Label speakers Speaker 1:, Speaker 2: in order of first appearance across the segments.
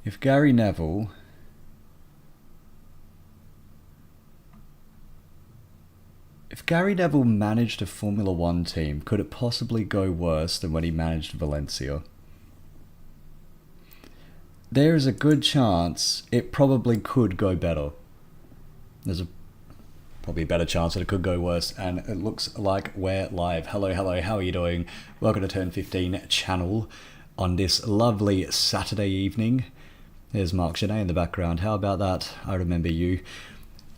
Speaker 1: If Gary Neville managed a Formula One team, could it possibly go worse than when he managed Valencia? There is a good chance it probably could go better. There's probably a better chance that it could go worse, and it looks like we're live. Hello, how are you doing? Welcome to Turn15 channel on this lovely Saturday evening. There's Mark Genet in the background. How about that? I remember you.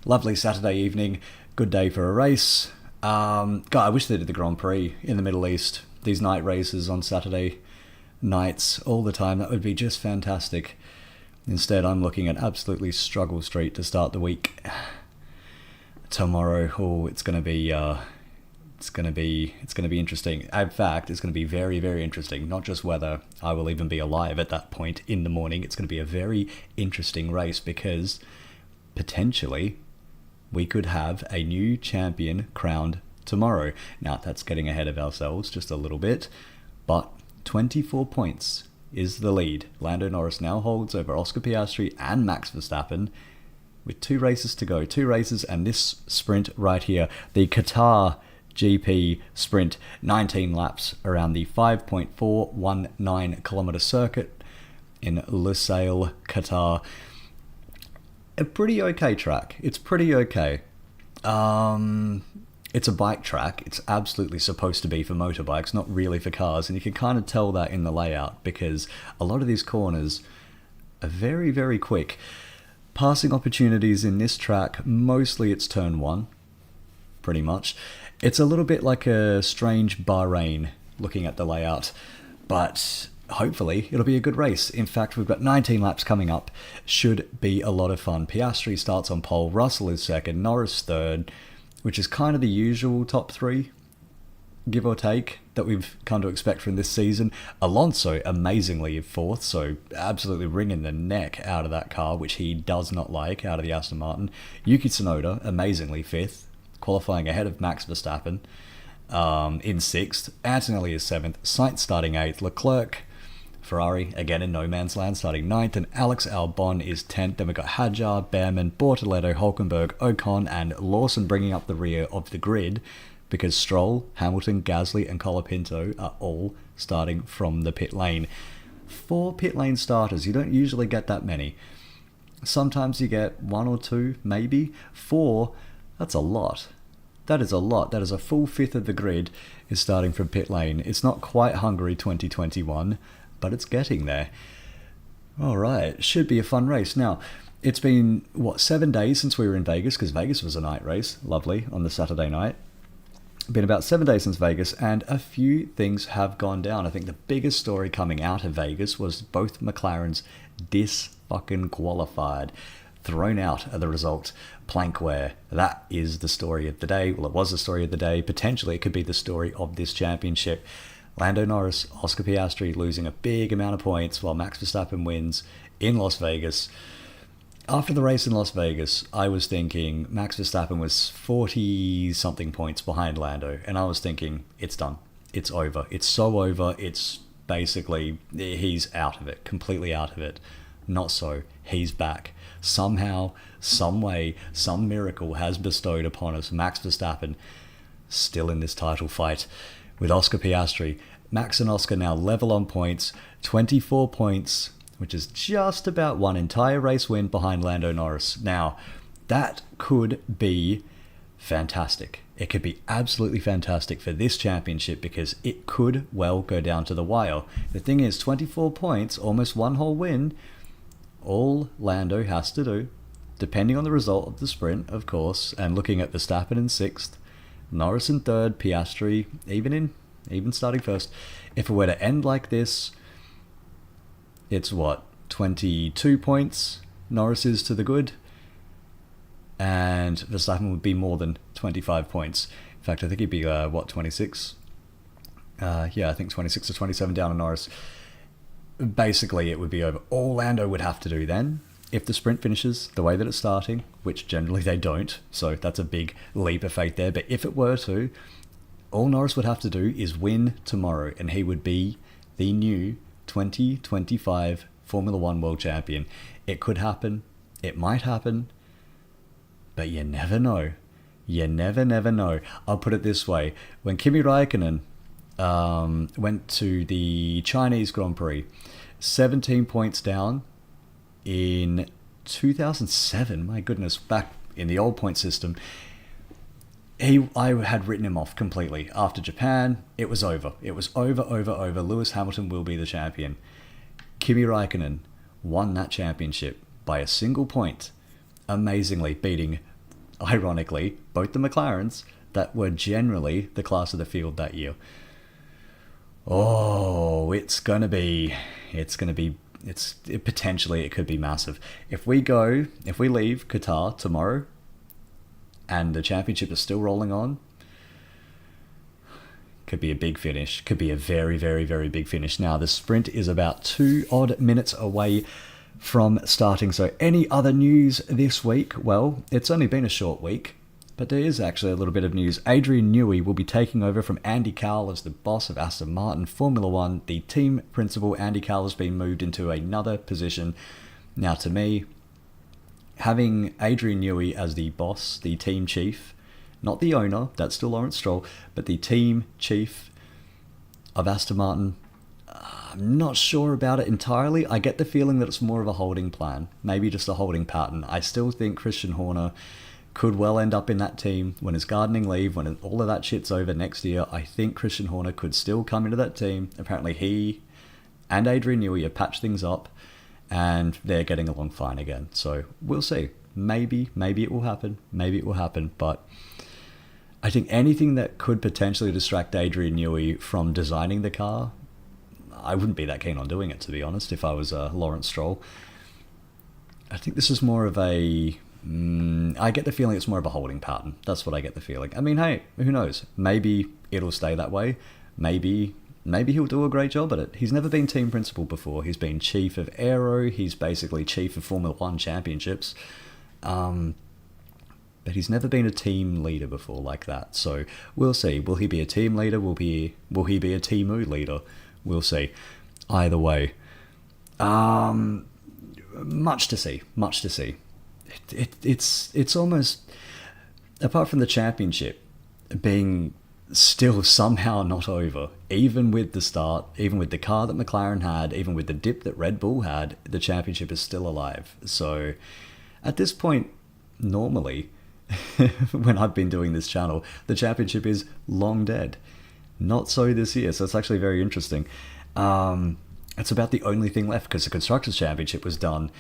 Speaker 1: Lovely Saturday evening. Good day for a race. God, I wish they did the Grand Prix in the Middle East. These night races on Saturday nights all the time. That would be just fantastic. Instead, I'm looking at absolutely struggle street to start the week. Tomorrow, it's going to be interesting. In fact, it's going to be very, very interesting. Not just whether I will even be alive at that point in the morning. It's going to be a very interesting race because potentially we could have a new champion crowned tomorrow. Now, that's getting ahead of ourselves just a little bit, but 24 points is the lead. Lando Norris now holds over Oscar Piastri and Max Verstappen with 2 races to go. 2 races and this sprint right here, the Qatar GP Sprint, 19 laps around the 5.419 kilometer circuit in Lusail, Qatar. A pretty okay track. It's pretty okay. It's a bike track. It's absolutely supposed to be for motorbikes, not really for cars. And you can kind of tell that in the layout because a lot of these corners are very, very quick. Passing opportunities in this track, mostly it's turn 1, pretty much. It's a little bit like a strange Bahrain looking at the layout, but hopefully it'll be a good race. In fact, we've got 19 laps coming up. Should be a lot of fun. Piastri starts on pole, Russell is second, Norris third, which is kind of the usual top 3, give or take, that we've come to expect from this season. Alonso amazingly 4th, so absolutely wringing the neck out of that car, which he does not like, out of the Aston Martin. Yuki Tsunoda amazingly 5th, qualifying ahead of Max Verstappen in 6th. Antonelli is 7th, Sainz starting 8th, Leclerc, Ferrari, again in no man's land, starting 9th, and Alex Albon is 10th. Then we've got Hadjar, Behrman, Bortoleto, Hulkenberg, Ocon, and Lawson bringing up the rear of the grid because Stroll, Hamilton, Gasly, and Colapinto are all starting from the pit lane. 4 pit lane starters. You don't usually get that many. Sometimes you get 1 or 2, maybe. 4, that's a lot. That is a lot. That is a full 5th of the grid is starting from pit lane. It's not quite Hungary 2021, but it's getting there. All right, should be a fun race. Now, it's been, 7 days since we were in Vegas, because Vegas was a night race, lovely, on the Saturday night. Been about 7 days since Vegas, and a few things have gone down. I think the biggest story coming out of Vegas was both McLarens dis-fucking-qualified. Thrown out of the result, plank wear. That is the story of the day. Well, it was the story of the day. Potentially, it could be the story of this championship. Lando Norris, Oscar Piastri losing a big amount of points while Max Verstappen wins in Las Vegas. After the race in Las Vegas, I was thinking Max Verstappen was 40-something points behind Lando, and I was thinking, it's done. It's over. It's so over. It's basically, he's out of it, completely out of it. Not so. He's back. Somehow, some way, some miracle has bestowed upon us Max Verstappen still in this title fight with Oscar Piastri. Max and Oscar now level on points, 24 points, which is just about one entire race win behind Lando Norris. Now, that could be fantastic. It could be absolutely fantastic for this championship because it could well go down to the wire. The thing is, 24 points, almost one whole win. All Lando has to do, depending on the result of the sprint, of course, and looking at Verstappen in 6th, Norris in 3rd, Piastri even starting 1st. If it were to end like this, it's 22 points Norris is to the good, and Verstappen would be more than 25 points. In fact, I think he'd be 26? I think 26 or 27 down on Norris. Basically, it would be over. All Lando would have to do then, if the sprint finishes the way that it's starting, which generally they don't, so that's a big leap of faith there, but if it were to, all Norris would have to do is win tomorrow, and he would be the new 2025 Formula One world champion. It could happen. It might happen. But you never know. You never know. I'll put it this way. When Kimi Raikkonen went to the Chinese Grand Prix, 17 points down in 2007, my goodness, back in the old point system, I had written him off completely. After Japan, it was over. It was over. Lewis Hamilton will be the champion. Kimi Raikkonen won that championship by a single point, amazingly beating, ironically, both the McLarens that were generally the class of the field that year. Oh, potentially it could be massive. If we leave Qatar tomorrow and the championship is still rolling on, could be a big finish. Could be a very, very, very big finish. Now, the sprint is about 2 odd minutes away from starting. So any other news this week? Well, it's only been a short week, but there is actually a little bit of news. Adrian Newey will be taking over from Andy Cowell as the boss of Aston Martin Formula One. The team principal, Andy Cowell, has been moved into another position. Now, to me, having Adrian Newey as the boss, the team chief, not the owner, that's still Lawrence Stroll, but the team chief of Aston Martin, I'm not sure about it entirely. I get the feeling that it's more of a holding plan, maybe just a holding pattern. I still think Christian Horner could well end up in that team when his gardening leave, when all of that shit's over next year. I think Christian Horner could still come into that team. Apparently he and Adrian Newey have patched things up and they're getting along fine again. So we'll see. Maybe it will happen. But I think anything that could potentially distract Adrian Newey from designing the car, I wouldn't be that keen on doing it, to be honest, if I was Lawrence Stroll. I think this is more of a... I get the feeling it's more of a holding pattern. That's what I get the feeling. I mean, hey, who knows? Maybe it'll stay that way. Maybe he'll do a great job at it. He's never been team principal before. He's been chief of aero. He's basically chief of Formula One championships. But he's never been a team leader before like that. So we'll see. Will he be a team leader? Will he be a Teemu leader? We'll see. Either way, much to see. It's almost, apart from the championship being still somehow not over, even with the start, even with the car that McLaren had, even with the dip that Red Bull had, the championship is still alive. So at this point, normally, when I've been doing this channel, the championship is long dead. Not so this year, so it's actually very interesting. It's about the only thing left, because the Constructors' Championship was done,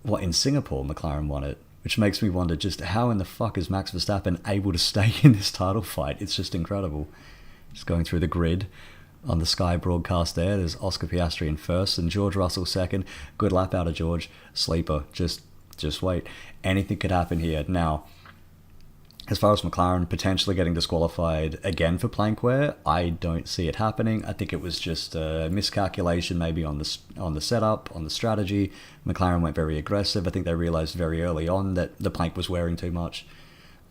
Speaker 1: in Singapore, McLaren won it, which makes me wonder just how in the fuck is Max Verstappen able to stay in this title fight? It's just incredible. Just going through the grid on the Sky broadcast there, there's Oscar Piastri in first and George Russell second. Good lap out of George. Sleeper. Just wait. Anything could happen here. Now, as far as McLaren potentially getting disqualified again for plank wear, I don't see it happening. I think it was just a miscalculation maybe on the setup, on the strategy. McLaren went very aggressive. I think they realized very early on that the plank was wearing too much.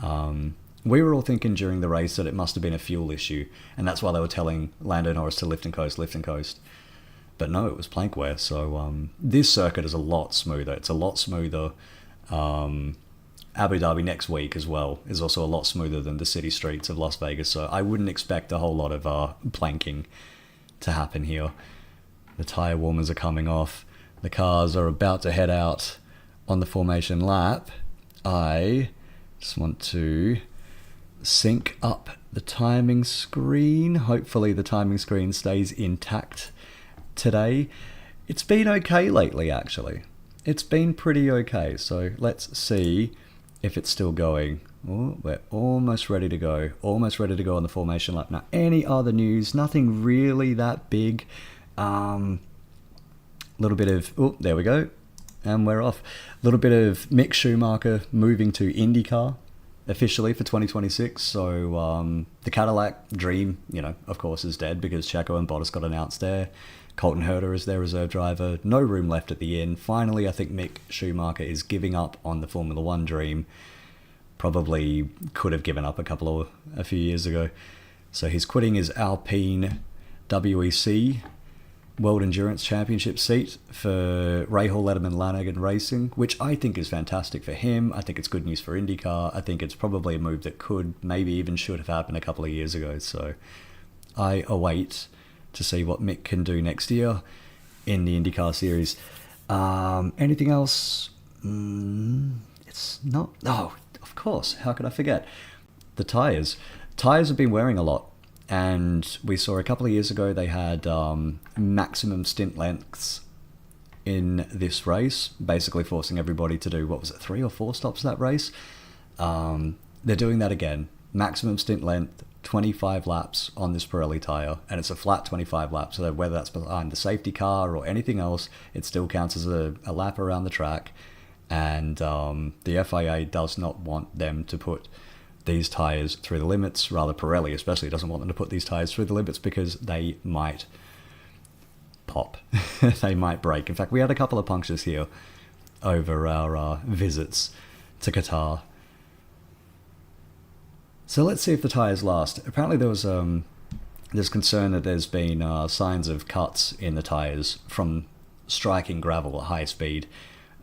Speaker 1: We were all thinking during the race that it must have been a fuel issue, and that's why they were telling Lando Norris to lift and coast. But no, it was plank wear. So this circuit is a lot smoother. It's a lot smoother. Abu Dhabi next week as well is also a lot smoother than the city streets of Las Vegas, so I wouldn't expect a whole lot of planking to happen here. The tyre warmers are coming off. The cars are about to head out on the formation lap. I just want to sync up the timing screen. Hopefully the timing screen stays intact today. It's been okay lately, actually. It's been pretty okay, so let's see if it's still going. Oh, we're almost ready to go. Almost ready to go on the formation lap. Now, any other news? Nothing really that big. Little bit of... Oh, there we go. And we're off. Little bit of Mick Schumacher moving to IndyCar officially for 2026. So the Cadillac dream, of course, is dead because Checo and Bottas got announced there. Colton Herta is their reserve driver. No room left at the end. Finally, I think Mick Schumacher is giving up on the Formula One dream. Probably could have given up a few years ago. So he's quitting his Alpine WEC World Endurance Championship seat for Rahal Letterman Lanigan Racing, which I think is fantastic for him. I think it's good news for IndyCar. I think it's probably a move that could, maybe even should have happened a couple of years ago. So I await to see what Mick can do next year in the IndyCar series. Anything else? It's not... Oh, of course. How could I forget? The tyres. Tyres have been wearing a lot. And we saw a couple of years ago they had maximum stint lengths in this race, basically forcing everybody to do, 3 or 4 stops that race? They're doing that again. Maximum stint length, 25 laps on this Pirelli tyre, and it's a flat 25 laps, so whether that's behind the safety car or anything else, it still counts as a lap around the track. And the FIA does not want them to put these tyres through the limits. Rather, Pirelli especially doesn't want them to put these tyres through the limits because they might pop. They might break. In fact, we had a couple of punctures here over our visits to Qatar. So let's see if the tyres last. Apparently there's concern that there's been signs of cuts in the tyres from striking gravel at high speed,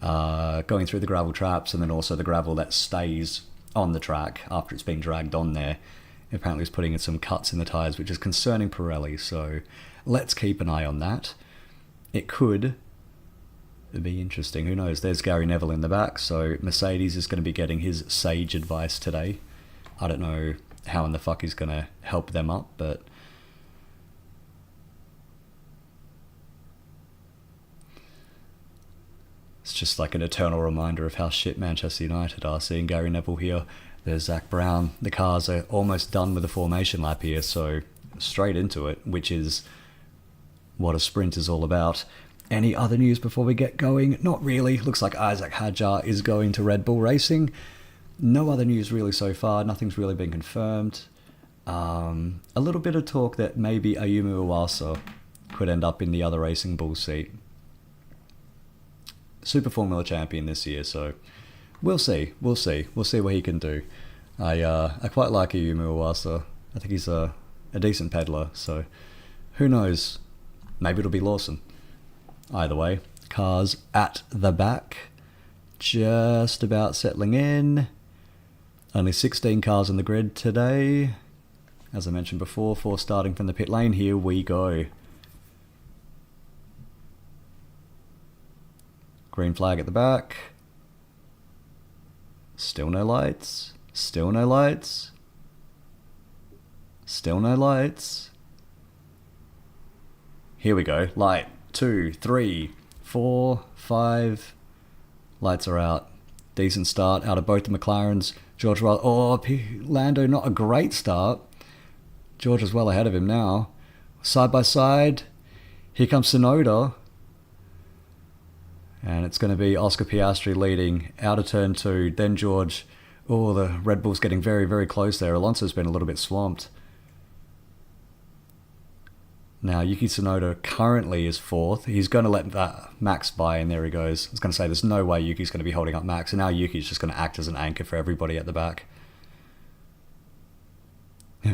Speaker 1: going through the gravel traps, and then also the gravel that stays on the track after it's been dragged on there. Apparently it's putting in some cuts in the tyres, which is concerning Pirelli, so let's keep an eye on that. It could be interesting, who knows. There's Gary Neville in the back, so Mercedes is going to be getting his sage advice today. I don't know how in the fuck he's going to help them up, but it's just like an eternal reminder of how shit Manchester United are. Seeing Gary Neville here, there's Zach Brown. The cars are almost done with the formation lap here, so straight into it, which is what a sprint is all about. Any other news before we get going? Not really. Looks like Isaac Hadjar is going to Red Bull Racing. No other news really so far. Nothing's really been confirmed. A little bit of talk that maybe Ayumu Iwasa could end up in the other Racing Bull seat. Super Formula champion this year, so we'll see what he can do. I quite like Ayumu Iwasa. I think he's a decent peddler, so who knows, maybe it'll be Lawson. Either way, cars at the back, just about settling in. Only 16 cars on the grid today, as I mentioned before, 4 starting from the pit lane. Here we go. Green flag at the back. Still no lights. Still no lights. Still no lights. Here we go. Light. 2, 3, 4, 5. Lights are out. Decent start out of both the McLarens. George Lando, not a great start. George is well ahead of him now. Side by side. Here comes Tsunoda. And it's going to be Oscar Piastri leading out of turn 2. Then George. Oh, the Red Bull's getting very, very close there. Alonso's been a little bit swamped. Now, Yuki Tsunoda currently is 4th. He's going to let Max by, and there he goes. I was going to say, there's no way Yuki's going to be holding up Max. And now Yuki's just going to act as an anchor for everybody at the back.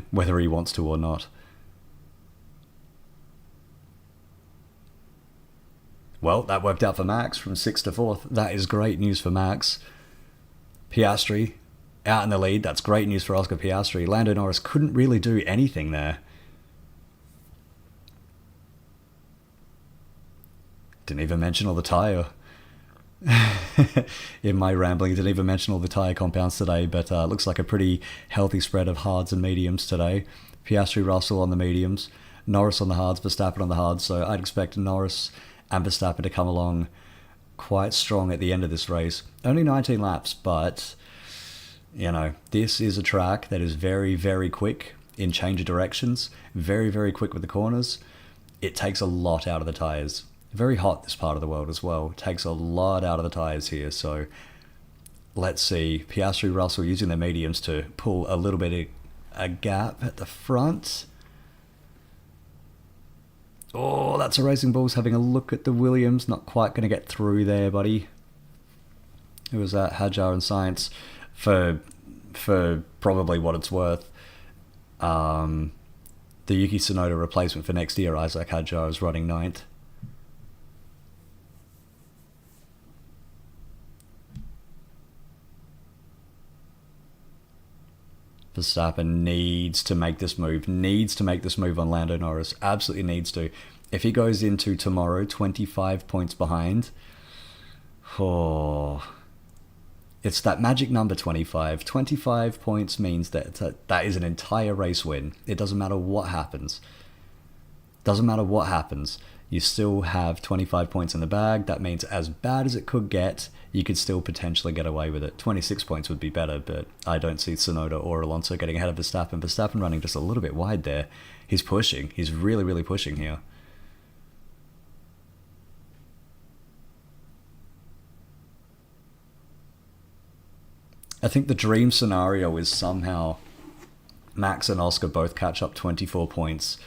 Speaker 1: Whether he wants to or not. Well, that worked out for Max from 6th to 4th. That is great news for Max. Piastri out in the lead. That's great news for Oscar Piastri. Lando Norris couldn't really do anything there. Didn't even mention all the tyre. In my rambling, didn't even mention all the tyre compounds today, but looks like a pretty healthy spread of hards and mediums today. Piastri, Russell on the mediums. Norris on the hards, Verstappen on the hards. So I'd expect Norris and Verstappen to come along quite strong at the end of this race. Only 19 laps, but, you know, this is a track that is very, very quick in change of directions. Very, very quick with the corners. It takes a lot out of the tyres. Very hot, this part of the world as well. It takes a lot out of the tyres here, so let's see. Piastri, Russell using their mediums to pull a little bit of a gap at the front. Oh, that's a Racing Bulls having a look at the Williams. Not quite going to get through there, buddy. Who was that? Hadjar and Sainz for probably what it's worth. The Yuki Tsunoda replacement for next year, Isaac Hadjar, is running 9th. Verstappen needs to make this move. Needs to make this move on Lando Norris. Absolutely needs to. If he goes into tomorrow 25 points behind, oh, it's that magic number 25. 25 points means that is an entire race win. It doesn't matter what happens. Doesn't matter what happens. You still have 25 points in the bag. That means as bad as it could get, you could still potentially get away with it. 26 points would be better, but I don't see Tsunoda or Alonso getting ahead of Verstappen. Verstappen running just a little bit wide there. He's pushing. He's really, really pushing here. I think the dream scenario is somehow Max and Oscar both catch up 24 points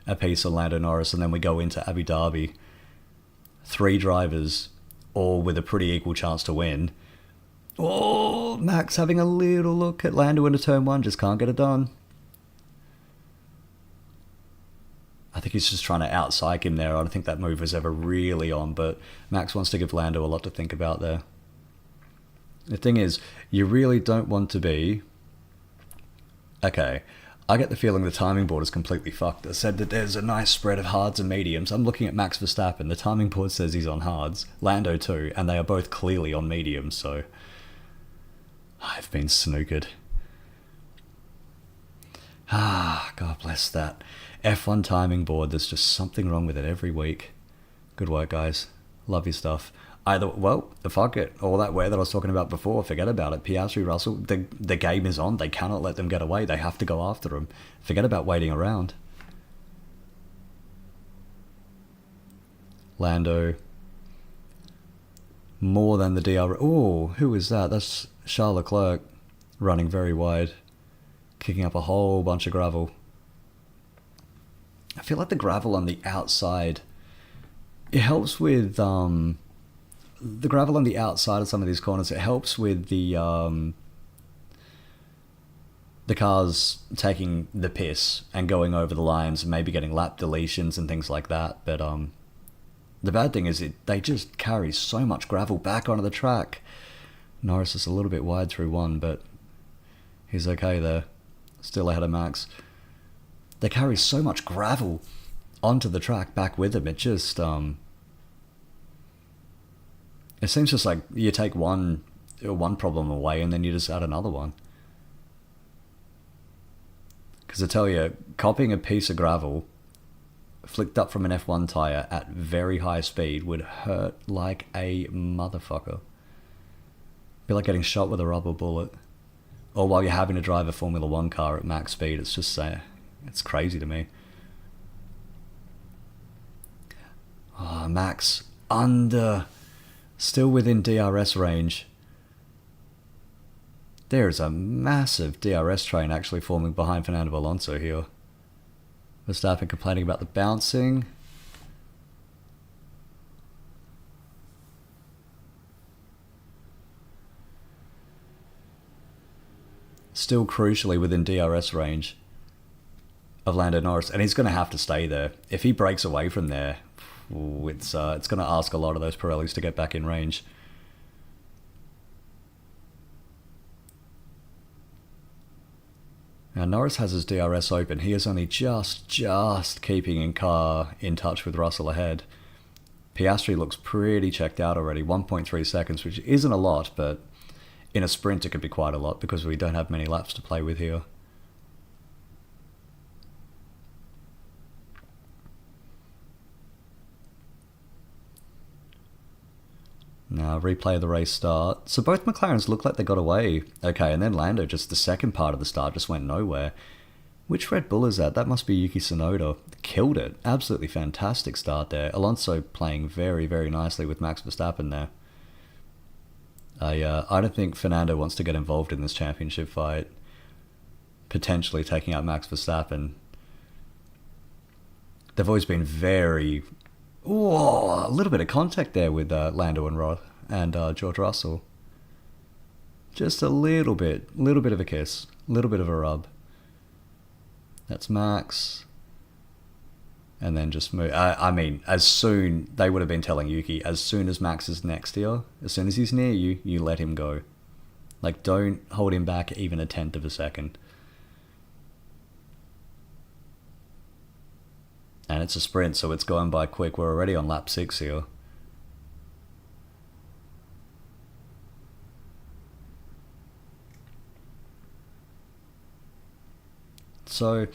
Speaker 1: apiece on Lando Norris, and then we go into Abu Dhabi. 3 drivers, all with a pretty equal chance to win. Oh, Max having a little look at Lando into turn 1, just can't get it done. I think he's just trying to out-psych him there. I don't think that move was ever really on, but Max wants to give Lando a lot to think about there. The thing is, you really don't want to be... Okay, I get the feeling the timing board is completely fucked. It said that there's a nice spread of hards and mediums. I'm looking at Max Verstappen. The timing board says he's on hards. Lando too, and they are both clearly on mediums, so... I've been snookered. Ah, God bless that. F1 timing board, there's just something wrong with it every week. Good work, guys. Love your stuff. Well, fuck it. All that wear that I was talking about before, forget about it. Piastri, Russell, the game is on. They cannot let them get away. They have to go after them. Forget about waiting around. Lando. More than the DR... Oh, who is that? That's Charles Leclerc running very wide. Kicking up a whole bunch of gravel. I feel like the gravel on the outside... It helps with... the gravel on the outside of some of these corners, it helps with the cars taking the piss and going over the lines and maybe getting lap deletions and things like that. But the bad thing is they just carry so much gravel back onto the track. Norris is a little bit wide through 1, but he's okay there. Still ahead of Max. They carry so much gravel onto the track back with them. It just... It seems just like you take one problem away and then you just add another one. Because I tell you, copying a piece of gravel flicked up from an F1 tyre at very high speed would hurt like a motherfucker. Be like getting shot with a rubber bullet. Or while you're having to drive a Formula 1 car at max speed. It's just it's crazy to me. Oh, Max under... Still within DRS range. There is a massive DRS train actually forming behind Fernando Alonso here. Verstappen complaining about the bouncing. Still crucially within DRS range of Lando Norris, and he's going to have to stay there. If he breaks away from there, it's going to ask a lot of those Pirellis to get back in range. Now Norris has his DRS open. He is only just keeping in touch with Russell ahead. Piastri looks pretty checked out already. 1.3 seconds, which isn't a lot, but in a sprint it could be quite a lot because we don't have many laps to play with here. Now, replay of the race start. So both McLarens look like they got away. Okay, and then Lando, just the second part of the start, just went nowhere. Which Red Bull is that? That must be Yuki Tsunoda. Killed it. Absolutely fantastic start there. Alonso playing very, very nicely with Max Verstappen there. I don't think Fernando wants to get involved in this championship fight. Potentially taking out Max Verstappen. They've always been very... Oh, a little bit of contact there with Lando and George Russell. Just a little bit of a kiss, a little bit of a rub. That's Max. And then just move. I mean, as soon, they would have been telling Yuki, as soon as Max is next to you, as soon as he's near you, you let him go. Like, don't hold him back even a tenth of a second. And it's a sprint, so it's going by quick. We're already on lap 6 here. So,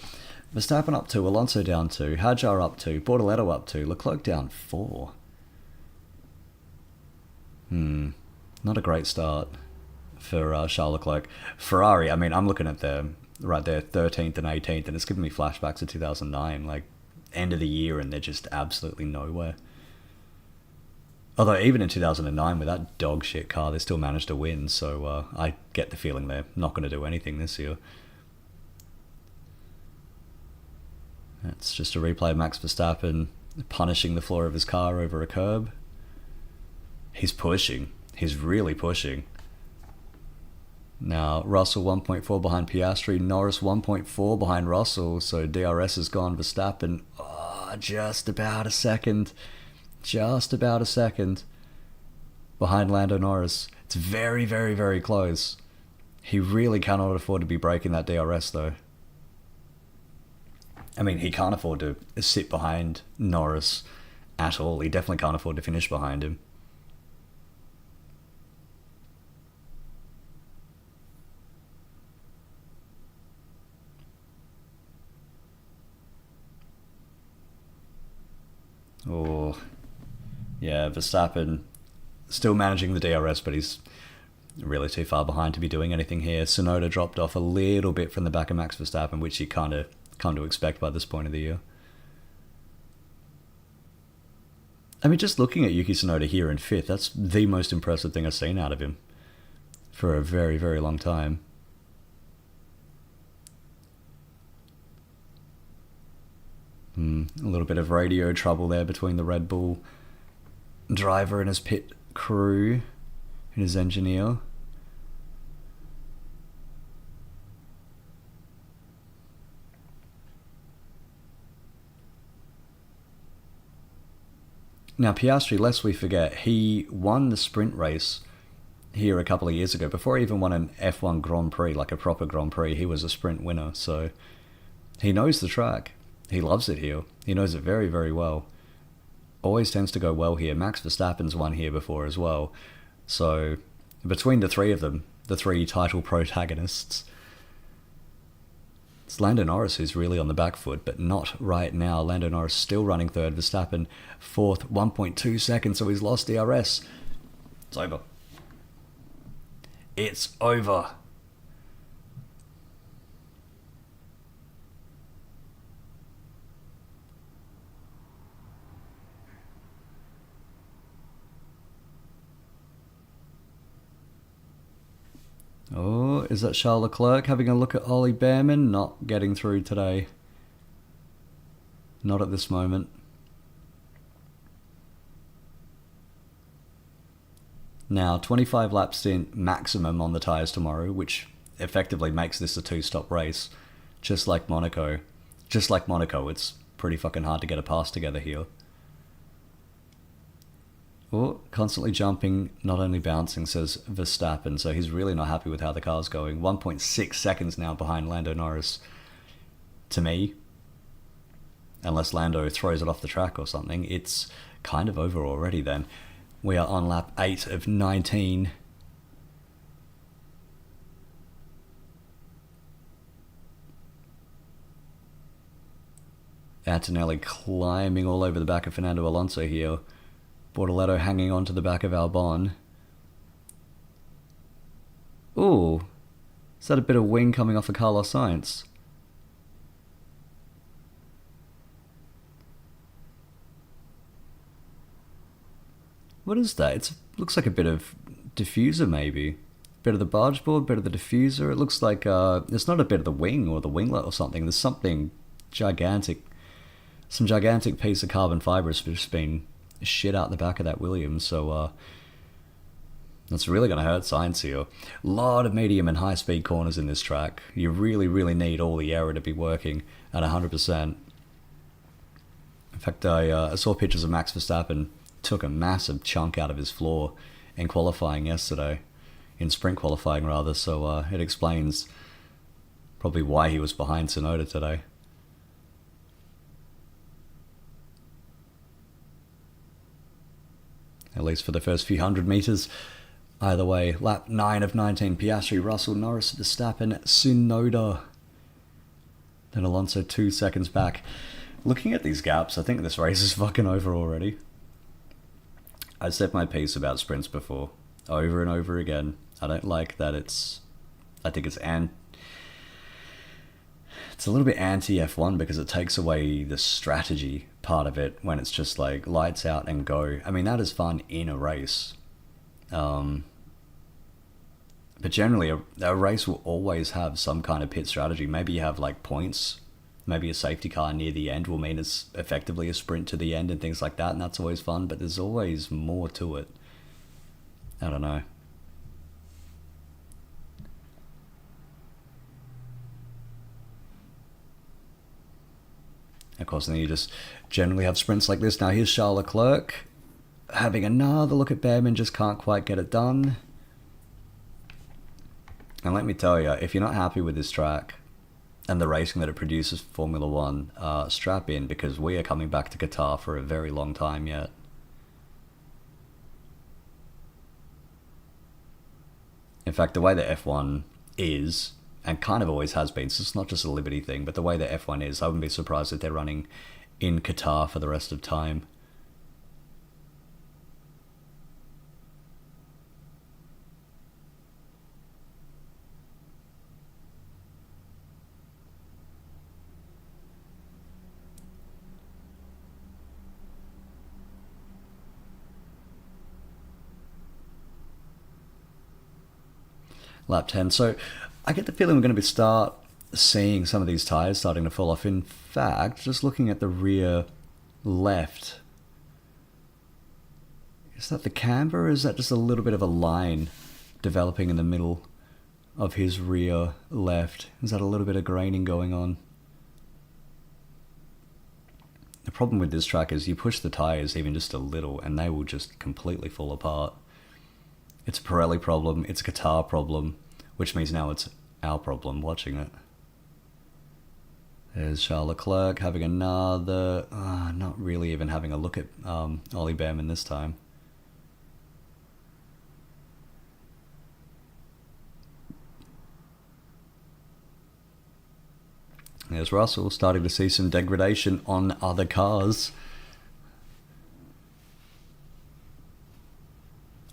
Speaker 1: Verstappen up 2, Alonso down 2, Hadjar up 2, Bortoleto up 2, Leclerc down 4. Not a great start for Charles Leclerc. Ferrari, I mean, I'm looking at them right there, 13th and 18th, and it's giving me flashbacks to 2009, like, end of the year, and they're just absolutely nowhere. Although, even in 2009, with that dog shit car, they still managed to win, so I get the feeling they're not going to do anything this year. That's just a replay of Max Verstappen punishing the floor of his car over a curb. He's pushing. He's really pushing. Now, Russell 1.4 behind Piastri, Norris 1.4 behind Russell, so DRS has gone Verstappen. Oh, just about a second. Just about a second behind Lando Norris. It's very, very, very close. He really cannot afford to be breaking that DRS, though. I mean, he can't afford to sit behind Norris at all. He definitely can't afford to finish behind him. Oh, yeah, Verstappen still managing the DRS, but he's really too far behind to be doing anything here. Tsunoda dropped off a little bit from the back of Max Verstappen, which you kind of come to expect by this point of the year. I mean, just looking at Yuki Tsunoda here in 5th, that's the most impressive thing I've seen out of him for a very, very long time. A little bit of radio trouble there between the Red Bull driver and his pit crew and his engineer. Now, Piastri, lest we forget, he won the sprint race here a couple of years ago. Before he even won an F1 Grand Prix, like a proper Grand Prix, he was a sprint winner. So he knows the track. He loves it here. He knows it very, very well. Always tends to go well here. Max Verstappen's won here before as well. So between the three of them, the three title protagonists, it's Lando Norris who's really on the back foot, but not right now. Lando Norris still running 3rd, Verstappen 4th, 1.2 seconds, so he's lost DRS. It's over. It's over. Oh, is that Charles Leclerc having a look at Ollie Behrman? Not getting through today. Not at this moment. Now, 25 lap stint maximum on the tyres tomorrow, which effectively makes this a 2-stop race, just like Monaco. Just like Monaco, it's pretty fucking hard to get a pass together here. Oh, constantly jumping, not only bouncing, says Verstappen, so he's really not happy with how the car's going. 1.6 seconds now behind Lando Norris. To me, unless Lando throws it off the track or something, it's kind of over already then. We are on lap 8 of 19. Antonelli climbing all over the back of Fernando Alonso here. Bortoleto hanging on to the back of Albon. Ooh, is that a bit of wing coming off of Carlos Sainz? What is that? It looks like a bit of diffuser maybe. Bit of the barge board, bit of the diffuser. It looks like it's not a bit of the wing or the winglet or something. There's something gigantic. Some gigantic piece of carbon fibre has just been shit out the back of that Williams, so that's really going to hurt Sainz here. A lot of medium and high speed corners in this track. You really, really need all the aero to be working at 100%. In fact, I saw pictures of Max Verstappen took a massive chunk out of his floor in qualifying yesterday, in sprint qualifying rather, so it explains probably why he was behind Tsunoda today. at least for the first few hundred metres. Either way, lap 9 of 19, Piastri, Russell, Norris, Verstappen, Tsunoda. Then Alonso 2 seconds back. Looking at these gaps, I think this race is fucking over already. I said my piece about sprints before, over and over again. I don't like that I think it's a little bit anti-F1 because it takes away the strategy part of it when it's just like lights out and go. I mean, that is fun in a race. But generally, a race will always have some kind of pit strategy. Maybe you have like points. Maybe a safety car near the end will mean it's effectively a sprint to the end and things like that, and that's always fun, but there's always more to it. I don't know. Of course, then you just generally have sprints like this. Now here's Charles Leclerc having another look at Behrman, just can't quite get it done. And let me tell you, if you're not happy with this track and the racing that it produces for Formula One, strap in, because we are coming back to Qatar for a very long time yet. In fact, the way that F1 is, and kind of always has been, so it's not just a Liberty thing, but the way that F1 is, I wouldn't be surprised if they're running in Qatar for the rest of time. Lap 10. So I get the feeling we're going to start seeing some of these tyres starting to fall off. In fact, just looking at the rear left, is that the camber, or is that just a little bit of a line developing in the middle of his rear left? Is that a little bit of graining going on? The problem with this track is you push the tyres even just a little and they will just completely fall apart. It's a Pirelli problem, it's a Qatar problem, which means now it's our problem watching it. There's Charles Leclerc having another... not really even having a look at Ollie Behrman this time. There's Russell starting to see some degradation on other cars.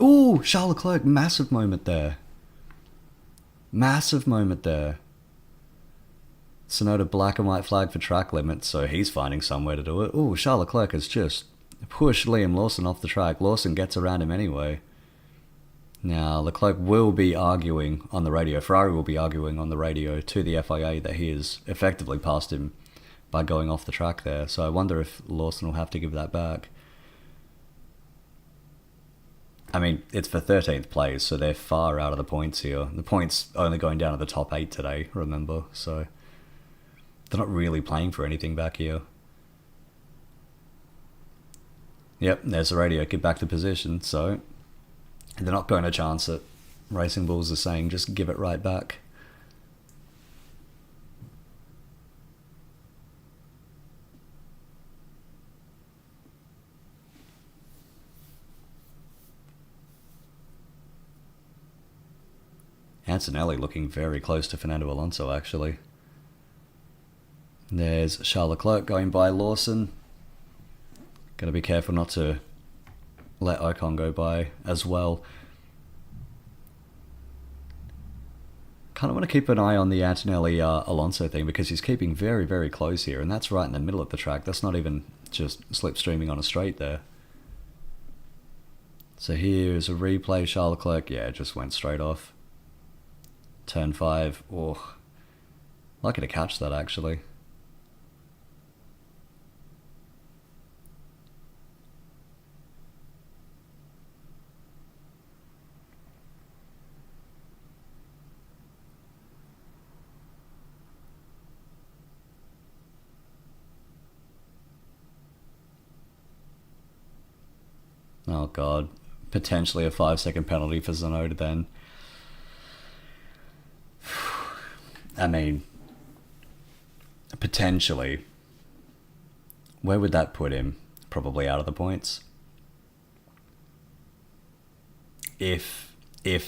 Speaker 1: Ooh, Charles Leclerc, massive moment there. Massive moment there. Tsunoda black and white flag for track limit, so he's finding somewhere to do it. Ooh, Charles Leclerc has just pushed Liam Lawson off the track. Lawson gets around him anyway. Now, Leclerc will be arguing on the radio, Ferrari will be arguing on the radio to the FIA that he has effectively passed him by going off the track there. So I wonder if Lawson will have to give that back. I mean, it's for 13th place, so they're far out of the points here. The points only going down to the top 8 today, remember, so they're not really playing for anything back here. Yep, there's the radio, get back to position, so they're not going to chance it. Racing Bulls are saying, just give it right back. Antonelli looking very close to Fernando Alonso, actually. There's Charles Leclerc going by Lawson. Got to be careful not to let Ocon go by as well. Kind of want to keep an eye on the Antonelli Alonso thing, because he's keeping very, very close here, and that's right in the middle of the track. That's not even just slipstreaming on a straight there. So here's a replay. Charles Leclerc, yeah, just went straight off. Turn 5. Oh, lucky to catch that, actually. Oh god, potentially a 5-second penalty for Tsunoda then. I mean, potentially. Where would that put him? Probably out of the points. if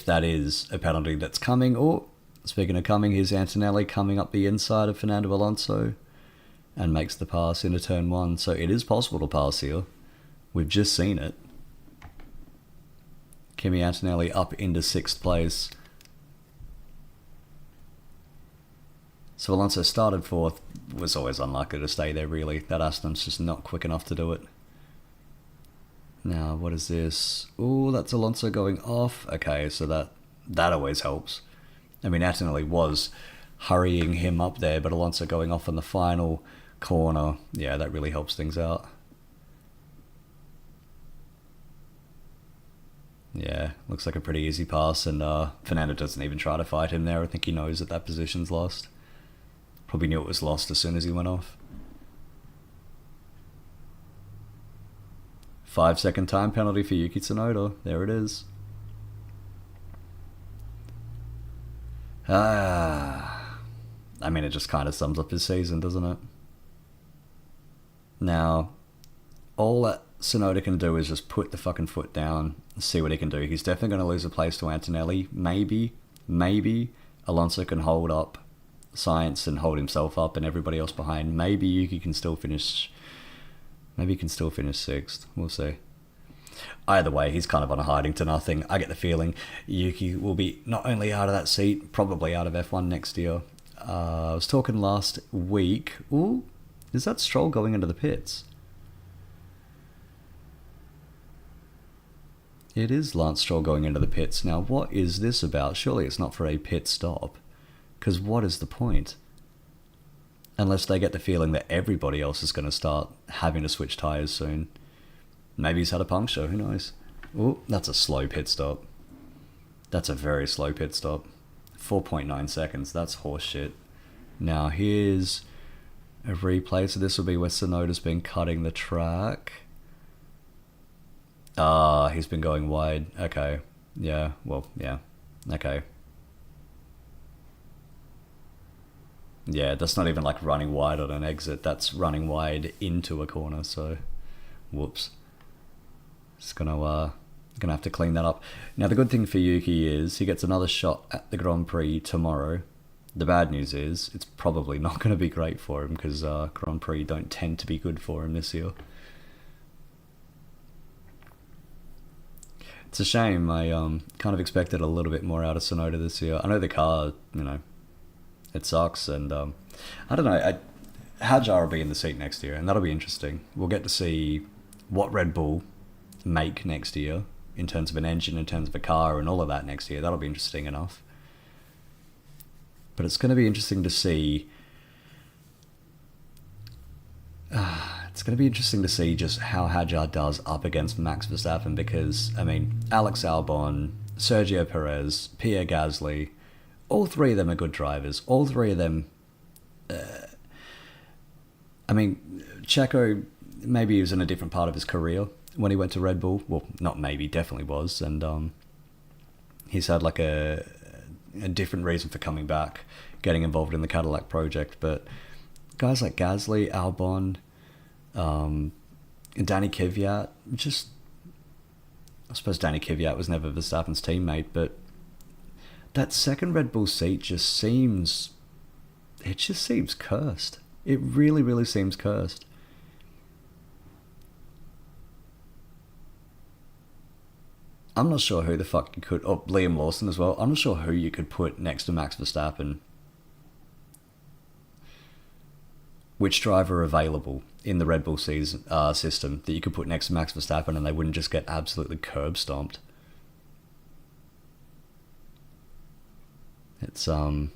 Speaker 1: that is a penalty that's coming. Or, speaking of coming, here's Antonelli coming up the inside of Fernando Alonso and makes the pass into turn 1. So it is possible to pass here. We've just seen it. Kimi Antonelli up into 6th place. So Alonso started 4th, was always unlikely to stay there really. That Aston's just not quick enough to do it. Now, what is this? Oh, that's Alonso going off. Okay, so that always helps. I mean, Antonelli was hurrying him up there, but Alonso going off on the final corner, yeah, that really helps things out. Yeah, looks like a pretty easy pass, and Fernando doesn't even try to fight him there. I think he knows that position's lost. Probably knew it was lost as soon as he went off. 5-second time penalty for Yuki Tsunoda. There it is. I mean, it just kind of sums up his season, doesn't it? Now, all that Tsunoda can do is just put the fucking foot down, see what he can do. He's definitely going to lose a place to Antonelli. Maybe Alonso can hold up Sainz and hold himself up and everybody else behind. Maybe Yuki can still finish. Maybe he can still finish 6th. We'll see. Either way, he's kind of on a hiding to nothing. I get the feeling Yuki will be not only out of that seat, probably out of F1 next year. I was talking last week. Ooh, is that Stroll going into the pits? It is Lance Stroll going into the pits. Now, what is this about? Surely it's not for a pit stop. Because what is the point? Unless they get the feeling that everybody else is going to start having to switch tyres soon. Maybe he's had a puncture, who knows? Oh, that's a slow pit stop. That's a very slow pit stop. 4.9 seconds, that's horse shit. Now here's a replay, so this will be where Tsunoda's been cutting the track. He's been going wide. Okay, yeah, well, yeah, okay. Yeah, that's not even like running wide on an exit. That's running wide into a corner. So, whoops. Just gonna have to clean that up. Now, the good thing for Yuki is he gets another shot at the Grand Prix tomorrow. The bad news is it's probably not going to be great for him because Grand Prix don't tend to be good for him this year. It's a shame. I kind of expected a little bit more out of Tsunoda this year. I know the car, it sucks, and I don't know. Hadjar will be in the seat next year, and that'll be interesting. We'll get to see what Red Bull make next year in terms of an engine, in terms of a car, and all of that next year. That'll be interesting enough. But it's going to be interesting to see. It's going to be interesting to see just how Hadjar does up against Max Verstappen, because I mean, Alex Albon, Sergio Perez, Pierre Gasly. All three of them are good drivers. All three of them... I mean, Checo, maybe he was in a different part of his career when he went to Red Bull. Well, not maybe, definitely was. And he's had like a different reason for coming back, getting involved in the Cadillac project. But guys like Gasly, Albon, and Danny Kvyat, just... I suppose Danny Kvyat was never Verstappen's teammate, but that second Red Bull seat just seems cursed. It really, really seems cursed. I'm not sure who the fuck you could... Oh, Liam Lawson as well. I'm not sure who you could put next to Max Verstappen. Which driver available in the Red Bull system that you could put next to Max Verstappen and they wouldn't just get absolutely curb stomped? It's not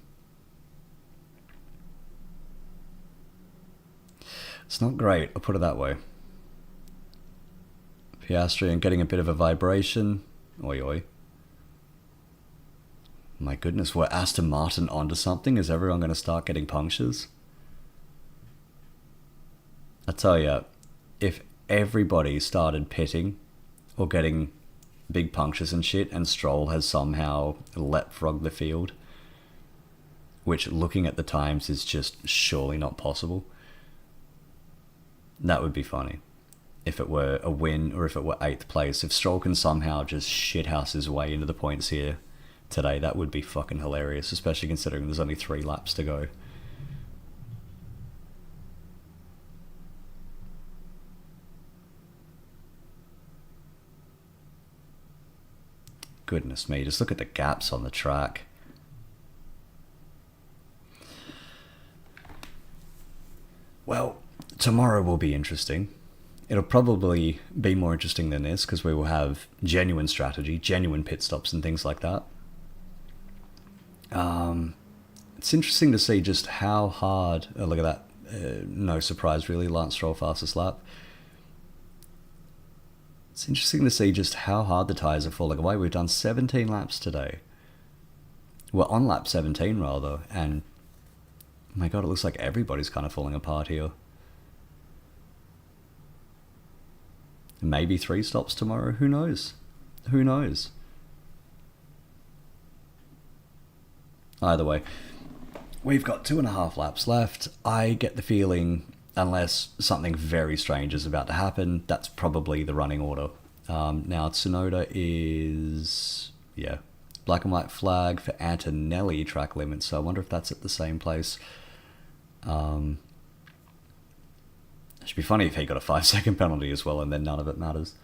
Speaker 1: great, I'll put it that way. Piastri and getting a bit of a vibration. Oi oi. My goodness, were Aston Martin onto something? Is everyone going to start getting punctures? I tell you, if everybody started pitting or getting big punctures and shit, and Stroll has somehow leapfrogged the field, which looking at the times is just surely not possible, that would be funny. if it were a win or if it were 8th place. If Stroll can somehow just shithouse his way into the points here today, that would be fucking hilarious, especially considering there's only 3 laps to go. Goodness me, just look at the gaps on the track. Well, tomorrow will be interesting. It'll probably be more interesting than this because we will have genuine strategy, genuine pit stops and things like that. It's interesting to see just how hard... Oh, look at that. No surprise, really. Lance Stroll, fastest lap. It's interesting to see just how hard the tyres are falling away. We've done 17 laps today. We're on lap 17, rather. And, oh my god, it looks like everybody's kind of falling apart here. Maybe 3 stops tomorrow. Who knows? Who knows? Either way, we've got 2.5 laps left. I get the feeling, unless something very strange is about to happen, that's probably the running order. Now, Tsunoda is... yeah, black and white flag for Antonelli track limits, so I wonder if that's at the same place. It should be funny if he got a 5-second penalty as well, and then none of it matters.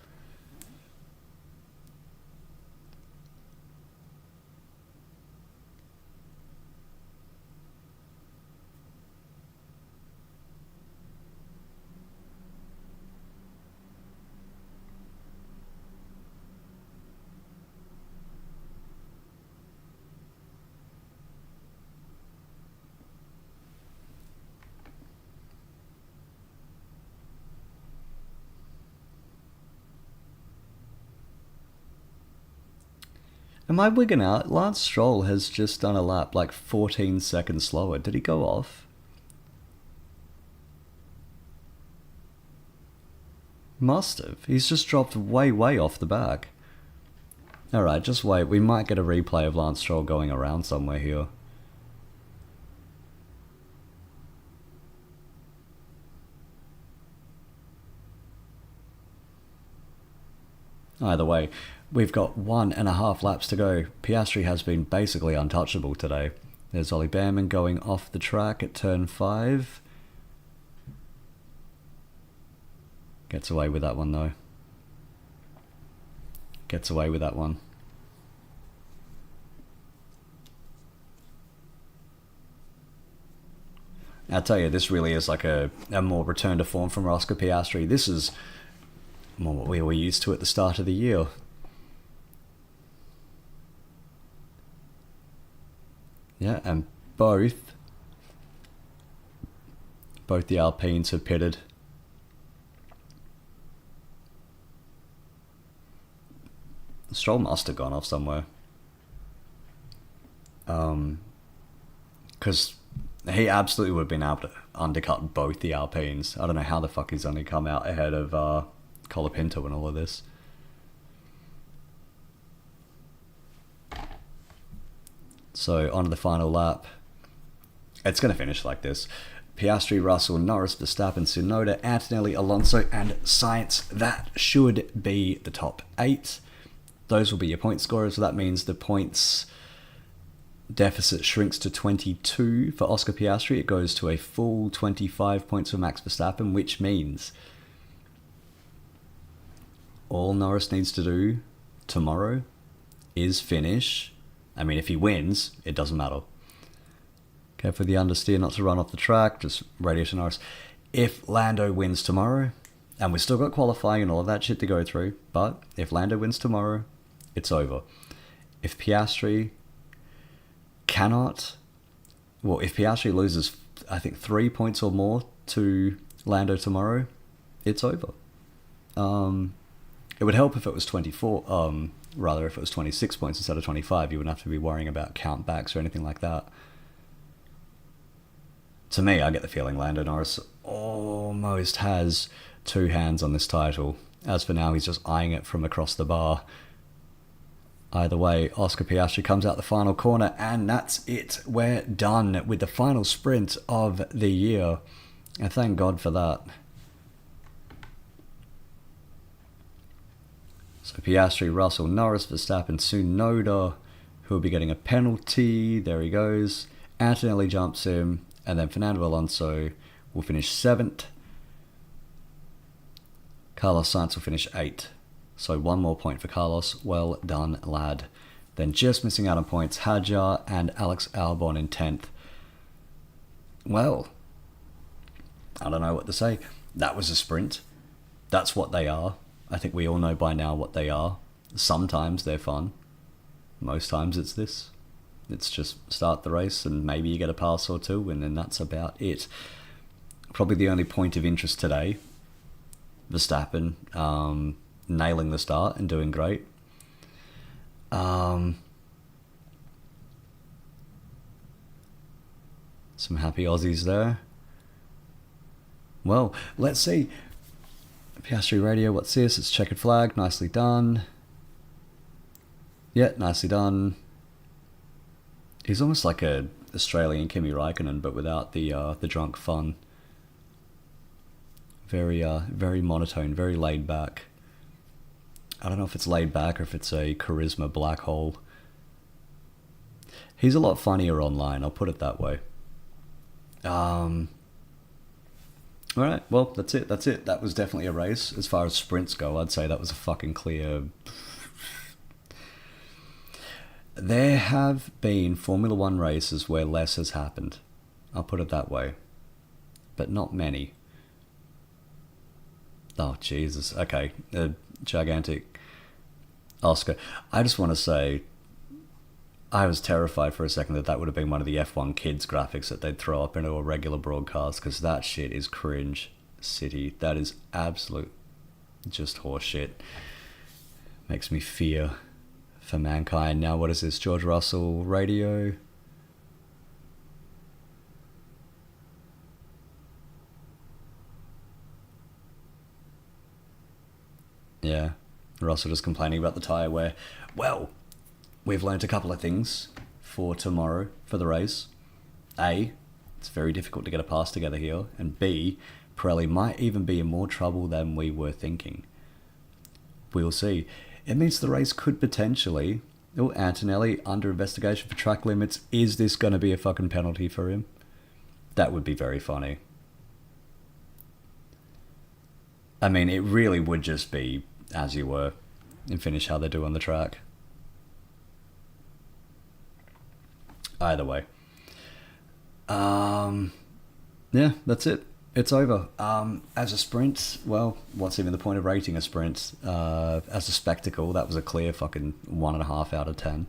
Speaker 1: Am I wigging out? Lance Stroll has just done a lap like 14 seconds slower. Did he go off? Must have. He's just dropped way off the back. Alright, just wait. We might get a replay of Lance Stroll going around somewhere here. Either way, we've got 1.5 laps to go. Piastri has been basically untouchable today. There's Ollie Behrman going off the track at turn 5. Gets away with that one though. Gets away with that one. I'll tell you, this really is like a more return to form from Oscar Piastri. This is more what we were used to at the start of the year. Yeah, and both the Alpines have pitted. Stroll must have gone off somewhere. Because he absolutely would have been able to undercut both the Alpines. I don't know how the fuck he's only come out ahead of Colapinto and all of this. So, on to the final lap. It's going to finish like this. Piastri, Russell, Norris, Verstappen, Tsunoda, Antonelli, Alonso, and Sainz. That should be the top 8. Those will be your point scorers. So that means the points deficit shrinks to 22 for Oscar Piastri. It goes to a full 25 points for Max Verstappen, which means all Norris needs to do tomorrow is finish. I mean, if he wins, it doesn't matter. Okay, for the understeer not to run off the track, just radio to Norris. If Lando wins tomorrow, and we've still got qualifying and all of that shit to go through, but if Lando wins tomorrow, it's over. If Piastri cannot... Well, if Piastri loses, I think, 3 points or more to Lando tomorrow, it's over. It would help if it was 24... Rather, if it was 26 points instead of 25, you wouldn't have to be worrying about countbacks or anything like that. To me, I get the feeling Lando Norris almost has 2 hands on this title. As for now, he's just eyeing it from across the bar. Either way, Oscar Piastri comes out the final corner, and that's it. We're done with the final sprint of the year. And thank God for that. So Piastri, Russell, Norris, Verstappen, Tsunoda, who will be getting a penalty. There he goes. Antonelli jumps him, and then Fernando Alonso will finish 7th. Carlos Sainz will finish 8th. So 1 more point for Carlos. Well done, lad. Then just missing out on points, Hadjar and Alex Albon in 10th. Well, I don't know what to say. That was a sprint. That's what they are. I think we all know by now what they are. Sometimes they're fun. Most times it's this. It's just start the race and maybe you get a pass or two and then that's about it. Probably the only point of interest today, Verstappen nailing the start and doing great. Some happy Aussies there. Well, let's see. Piastri Radio, what's this? It's checkered flag, nicely done. Yeah, nicely done. He's almost like a Australian Kimi Räikkönen, but without the drunk fun. Very monotone, very laid back. I don't know if it's laid back or if it's a charisma black hole. He's a lot funnier online, I'll put it that way. Alright, well, that's it. That was definitely a race. As far as sprints go, I'd say that was a fucking clear... There have been Formula 1 races where less has happened. I'll put it that way. But not many. Oh, Jesus. Okay. Gigantic Oscar. I just want to say, I was terrified for a second that would have been one of the F1 kids graphics that they'd throw up into a regular broadcast, because that shit is cringe city. That is absolute just horse shit. Makes me fear for mankind. Now, what is this? George Russell Radio? Yeah, Russell just complaining about the tyre wear. Well, we've learnt a couple of things for tomorrow for the race. A, it's very difficult to get a pass together here. And B, Pirelli might even be in more trouble than we were thinking. We'll see. It means the race could potentially... Oh, Antonelli under investigation for track limits. Is this going to be a fucking penalty for him? That would be very funny. I mean, it really would just be as you were and finish how they do on the track. Either way. Yeah, that's it. It's over. As a sprint, well, what's even the point of rating a sprint? As a spectacle, that was a clear fucking 1.5 out of 10.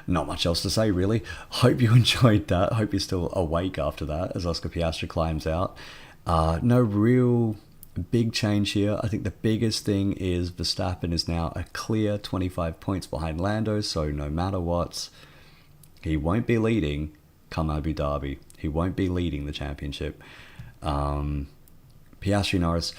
Speaker 1: Not much else to say, really. Hope you enjoyed that. Hope you're still awake after that as Oscar Piastri climbs out. No real big change here. I think the biggest thing is Verstappen is now a clear 25 points behind Lando, so no matter what, he won't be leading come Abu Dhabi. He won't be leading the championship. Piastri Norris,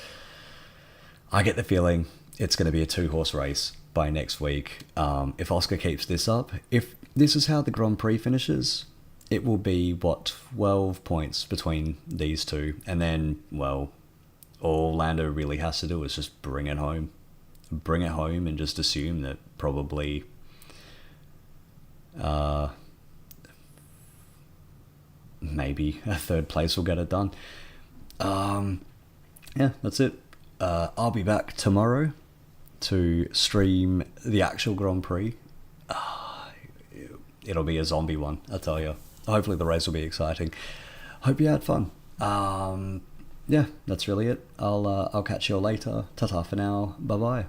Speaker 1: I get the feeling it's going to be a 2-horse race by next week. If Oscar keeps this up, if this is how the Grand Prix finishes, it will be, 12 points between these two. And then, well, all Lando really has to do is just bring it home. Bring it home and just assume that probably... maybe a 3rd place will get it done. Yeah, that's it. I'll be back tomorrow to stream the actual Grand Prix. It'll be a zombie one, I tell you. Hopefully the race will be exciting. Hope you had fun. Yeah, that's really it. I'll catch you all later. Ta-ta for now. Bye-bye.